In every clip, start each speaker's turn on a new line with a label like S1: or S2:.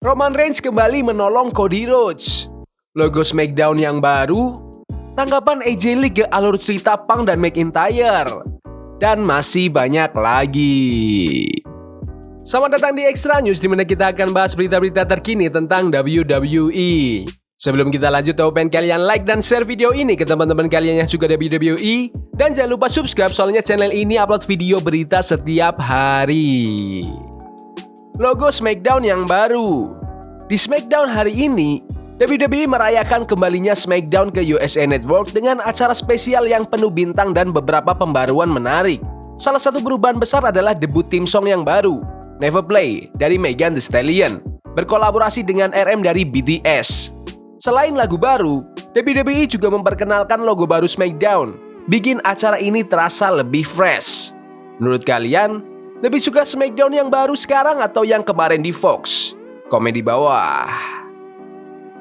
S1: Roman Reigns kembali menolong Cody Rhodes. Logo SmackDown yang baru. Tanggapan AJ Lee ke alur cerita Punk dan McIntyre. Dan masih banyak lagi. Selamat datang di Extra News, di mana kita akan bahas berita-berita terkini tentang WWE. Sebelum kita lanjut, aku pengen kalian like dan share video ini ke teman-teman kalian yang suka WWE. Dan jangan lupa subscribe, soalnya channel ini upload video berita setiap hari. Logo SmackDown yang baru. Di SmackDown hari ini, WWE merayakan kembalinya SmackDown ke USA Network dengan acara spesial yang penuh bintang dan beberapa pembaruan menarik. Salah satu perubahan besar adalah debut tim song yang baru, Never Play dari Megan Thee Stallion, berkolaborasi dengan RM dari BTS. Selain lagu baru, WWE juga memperkenalkan logo baru SmackDown, bikin acara ini terasa lebih fresh. Menurut kalian, lebih suka SmackDown yang baru sekarang atau yang kemarin di Fox? Komen di bawah.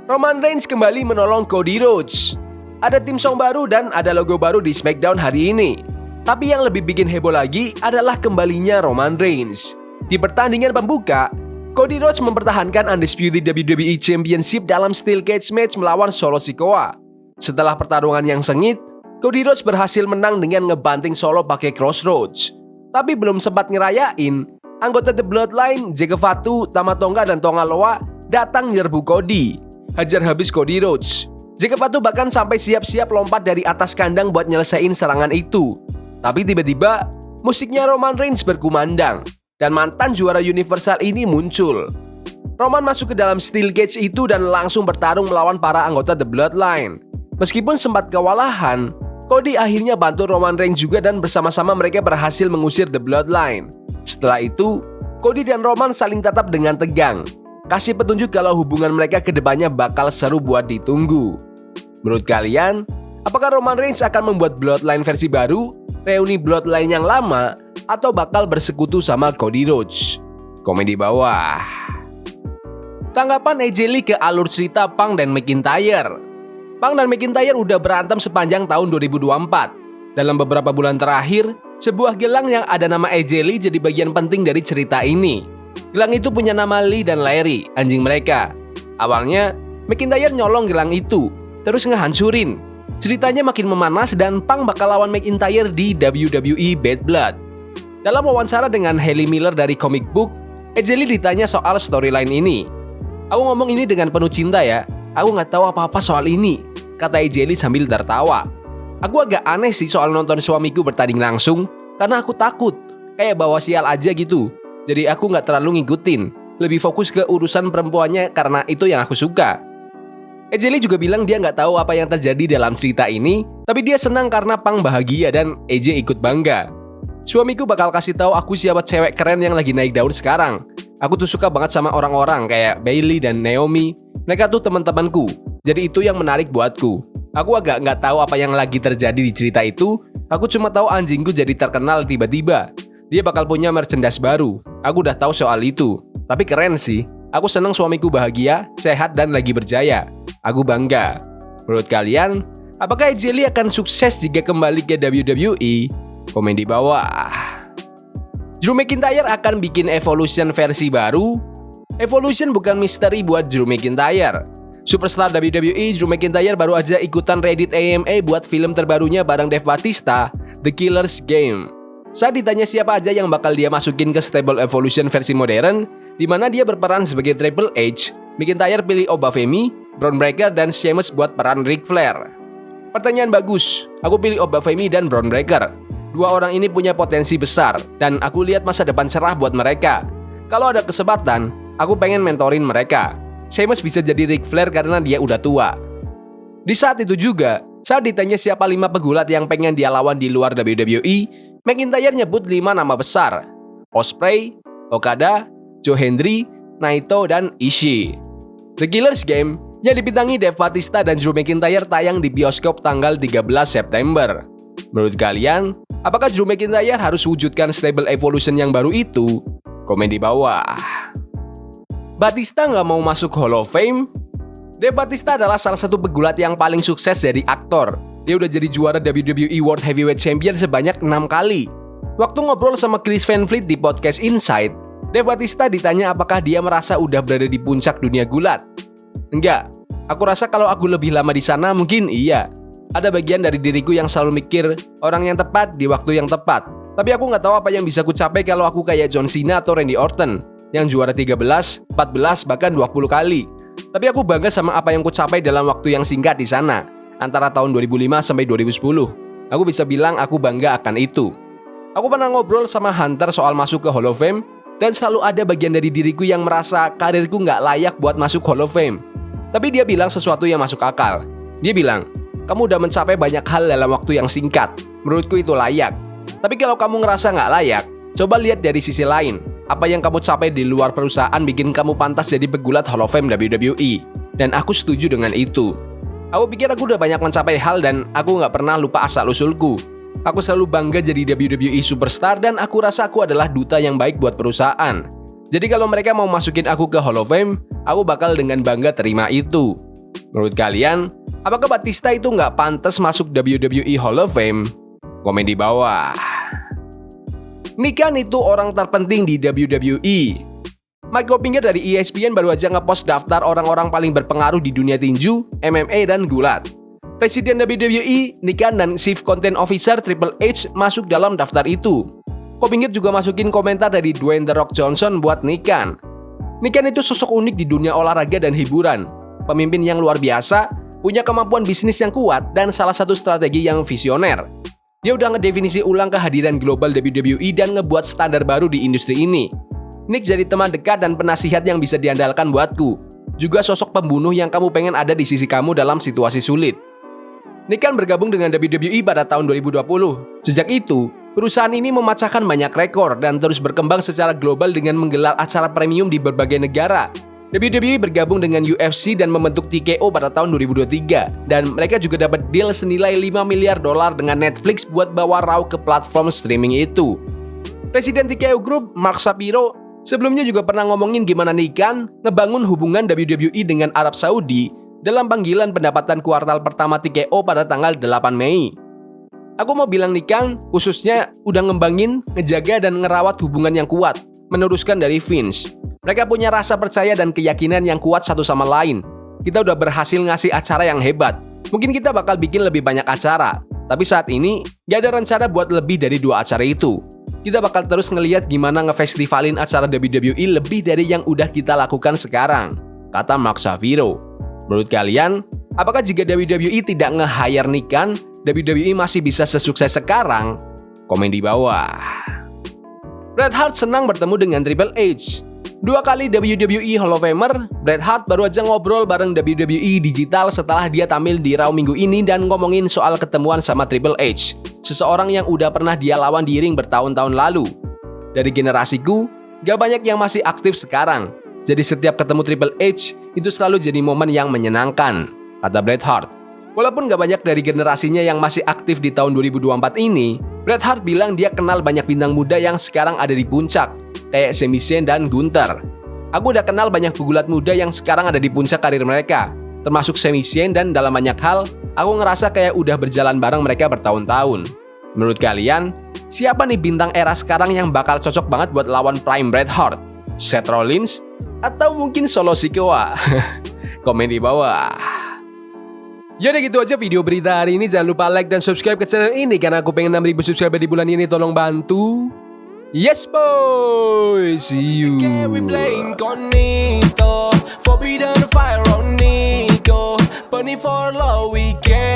S1: Roman Reigns kembali menolong Cody Rhodes. Ada tim song baru dan ada logo baru di SmackDown hari ini. Tapi yang lebih bikin heboh lagi adalah kembalinya Roman Reigns. Di pertandingan pembuka, Cody Rhodes mempertahankan undisputed WWE Championship dalam Steel Cage match melawan Solo Sikoa. Setelah pertarungan yang sengit, Cody Rhodes berhasil menang dengan ngebanting Solo pakai Crossroads. Tapi belum sempat ngerayain, anggota The Bloodline, Jake Fatu, Tama Tonga, dan Tonga Loa datang nyerbu Cody. Hajar habis Cody Rhodes. Jake Fatu bahkan sampai siap-siap lompat dari atas kandang buat nyelesain serangan itu. Tapi tiba-tiba, musiknya Roman Reigns berkumandang, dan mantan juara Universal ini muncul. Roman masuk ke dalam Steel Cage itu dan langsung bertarung melawan para anggota The Bloodline. Meskipun sempat kewalahan, Cody akhirnya bantu Roman Reigns juga dan bersama-sama mereka berhasil mengusir The Bloodline. Setelah itu, Cody dan Roman saling tatap dengan tegang, kasih petunjuk kalau hubungan mereka ke depannya bakal seru buat ditunggu. Menurut kalian, apakah Roman Reigns akan membuat Bloodline versi baru, reuni Bloodline yang lama, atau bakal bersekutu sama Cody Rhodes? Komen di bawah. Tanggapan AJ Lee ke alur cerita Punk dan McIntyre. Punk dan McIntyre udah berantem sepanjang tahun 2024. Dalam beberapa bulan terakhir, sebuah gelang yang ada nama AJ Lee jadi bagian penting dari cerita ini. Gelang itu punya nama Lee dan Larry, anjing mereka. Awalnya, McIntyre nyolong gelang itu, terus ngehancurin. Ceritanya makin memanas dan Punk bakal lawan McIntyre di WWE Bad Blood. Dalam wawancara dengan Hayley Miller dari Comic Book, AJ Lee ditanya soal storyline ini. "Aku ngomong ini dengan penuh cinta ya, aku nggak tahu apa-apa soal ini," kata AJ Lee sambil tertawa. "Aku agak aneh sih soal nonton suamiku bertanding langsung, karena aku takut, kayak bawa sial aja gitu. Jadi aku nggak terlalu ngikutin, lebih fokus ke urusan perempuannya karena itu yang aku suka." AJ Lee juga bilang dia nggak tahu apa yang terjadi dalam cerita ini, tapi dia senang karena Punk bahagia dan AJ ikut bangga. "Suamiku bakal kasih tahu aku siapa cewek keren yang lagi naik daun sekarang. Aku tuh suka banget sama orang-orang kayak Bayley dan Naomi. Mereka tuh teman-temanku. Jadi itu yang menarik buatku. Aku agak nggak tahu apa yang lagi terjadi di cerita itu. Aku cuma tahu anjingku jadi terkenal tiba-tiba. Dia bakal punya merchandise baru. Aku udah tahu soal itu. Tapi keren sih. Aku senang suamiku bahagia, sehat dan lagi berjaya. Aku bangga." Menurut kalian, apakah AJ Lee akan sukses jika kembali ke WWE? Komen di bawah. Drew McIntyre akan bikin Evolution versi baru. Evolution bukan misteri buat Drew McIntyre. Superstar WWE Drew McIntyre baru aja ikutan Reddit AMA buat film terbarunya bareng Dave Bautista, The Killer's Game. Saat ditanya siapa aja yang bakal dia masukin ke stable Evolution versi modern, di mana dia berperan sebagai Triple H, McIntyre pilih Obafemi, Bron Breakker, dan Sheamus buat peran Ric Flair. "Pertanyaan bagus, aku pilih Obafemi dan Bron Breakker. Dua orang ini punya potensi besar, dan aku lihat masa depan cerah buat mereka. Kalau ada kesempatan, aku pengen mentorin mereka. Sheamus bisa jadi Ric Flair karena dia udah tua." Di saat itu juga, saat ditanya siapa 5 pegulat yang pengen dia lawan di luar WWE, McIntyre nyebut 5 nama besar: Ospreay, Okada, Joe Hendry, Naito, dan Ishii. The Killer's Game yang dibintangi Dave Bautista dan Drew McIntyre tayang di bioskop tanggal 13 September. Menurut kalian, apakah Drew McIntyre harus wujudkan stable Evolution yang baru itu? Komen di bawah. Bautista nggak mau masuk Hall of Fame? Dave Bautista adalah salah satu pegulat yang paling sukses dari aktor. Dia udah jadi juara WWE World Heavyweight Champion sebanyak 6 kali. Waktu ngobrol sama Chris Van Vliet di podcast Inside, Dave Bautista ditanya apakah dia merasa udah berada di puncak dunia gulat. Enggak, aku rasa kalau aku lebih lama di sana mungkin iya. Ada bagian dari diriku yang selalu mikir orang yang tepat di waktu yang tepat. Tapi aku nggak tahu apa yang bisa ku capai kalau aku kayak John Cena atau Randy Orton yang juara 13, 14, bahkan 20 kali. Tapi aku bangga sama apa yang ku capai dalam waktu yang singkat di sana, antara tahun 2005 sampai 2010. Aku bisa bilang aku bangga akan itu. Aku pernah ngobrol sama Hunter soal masuk ke Hall of Fame, dan selalu ada bagian dari diriku yang merasa karirku nggak layak buat masuk Hall of Fame. Tapi dia bilang sesuatu yang masuk akal. Dia bilang, kamu udah mencapai banyak hal dalam waktu yang singkat. Menurutku itu layak. Tapi kalau kamu ngerasa nggak layak, coba lihat dari sisi lain. Apa yang kamu capai di luar perusahaan bikin kamu pantas jadi pegulat Hall of Fame WWE. Dan aku setuju dengan itu. Aku pikir aku udah banyak mencapai hal dan aku nggak pernah lupa asal-usulku. Aku selalu bangga jadi WWE Superstar dan aku rasa aku adalah duta yang baik buat perusahaan. Jadi kalau mereka mau masukin aku ke Hall of Fame, aku bakal dengan bangga terima itu. Menurut kalian, apakah Bautista itu nggak pantas masuk WWE Hall of Fame? Komen di bawah. Nick Khan itu orang terpenting di WWE. Mike Coppinger dari ESPN baru aja ngepost daftar orang-orang paling berpengaruh di dunia tinju, MMA, dan gulat. Presiden WWE, Nick Khan, dan Chief Content Officer Triple H masuk dalam daftar itu. Coppinger juga masukin komentar dari Dwayne The Rock Johnson buat Nick Khan. Nick Khan itu sosok unik di dunia olahraga dan hiburan. Pemimpin yang luar biasa, punya kemampuan bisnis yang kuat, dan salah satu strategi yang visioner. Dia udah ngedefinisi ulang kehadiran global WWE dan ngebuat standar baru di industri ini. Nick jadi teman dekat dan penasihat yang bisa diandalkan buatku. Juga sosok pembunuh yang kamu pengen ada di sisi kamu dalam situasi sulit. Nick Khan bergabung dengan WWE pada tahun 2020. Sejak itu, perusahaan ini memecahkan banyak rekor dan terus berkembang secara global dengan menggelar acara premium di berbagai negara. WWE bergabung dengan UFC dan membentuk TKO pada tahun 2023. Dan mereka juga dapat deal senilai $5 miliar dengan Netflix buat bawa Raw ke platform streaming itu. Presiden TKO Group, Mark Shapiro, sebelumnya juga pernah ngomongin gimana Nick Khan ngebangun hubungan WWE dengan Arab Saudi dalam panggilan pendapatan kuartal pertama TKO pada tanggal 8 Mei. Aku mau bilang Nick Khan khususnya udah ngembangin, ngejaga dan ngerawat hubungan yang kuat, meneruskan dari Vince. Mereka punya rasa percaya dan keyakinan yang kuat satu sama lain. Kita udah berhasil ngasih acara yang hebat. Mungkin kita bakal bikin lebih banyak acara. Tapi saat ini, gak ada rencana buat lebih dari 2 acara itu. Kita bakal terus ngeliat gimana ngefestivalin acara WWE lebih dari yang udah kita lakukan sekarang, kata Mark Shapiro. Menurut kalian, apakah jika WWE tidak nge-hire Nick Khan, WWE masih bisa sesukses sekarang? Komen di bawah. Bret Hart senang bertemu dengan Triple H. 2 kali WWE Hall of Famer, Bret Hart baru aja ngobrol bareng WWE Digital setelah dia tampil di Raw minggu ini dan ngomongin soal ketemuan sama Triple H, seseorang yang udah pernah dia lawan di ring bertahun-tahun lalu. Dari generasiku, gak banyak yang masih aktif sekarang. Jadi setiap ketemu Triple H, itu selalu jadi momen yang menyenangkan, kata Bret Hart. Walaupun gak banyak dari generasinya yang masih aktif di tahun 2024 ini, Bret Hart bilang dia kenal banyak bintang muda yang sekarang ada di puncak, kayak Sami Zayn dan Gunther. Aku udah kenal banyak pegulat muda yang sekarang ada di puncak karir mereka, termasuk Sami Zayn, dan dalam banyak hal, aku ngerasa kayak udah berjalan bareng mereka bertahun-tahun. Menurut kalian, siapa nih bintang era sekarang yang bakal cocok banget buat lawan Prime Bret Hart? Seth Rollins? Atau mungkin Solo Sikoa? Komen di bawah. Yaudah gitu aja video berita hari ini. Jangan lupa like dan subscribe ke channel ini karena aku pengen 6.000 subscriber di bulan ini. Tolong bantu. Yes boy, see you. We playing Cognito, forbidden fire on Nico, bunny for low weekend.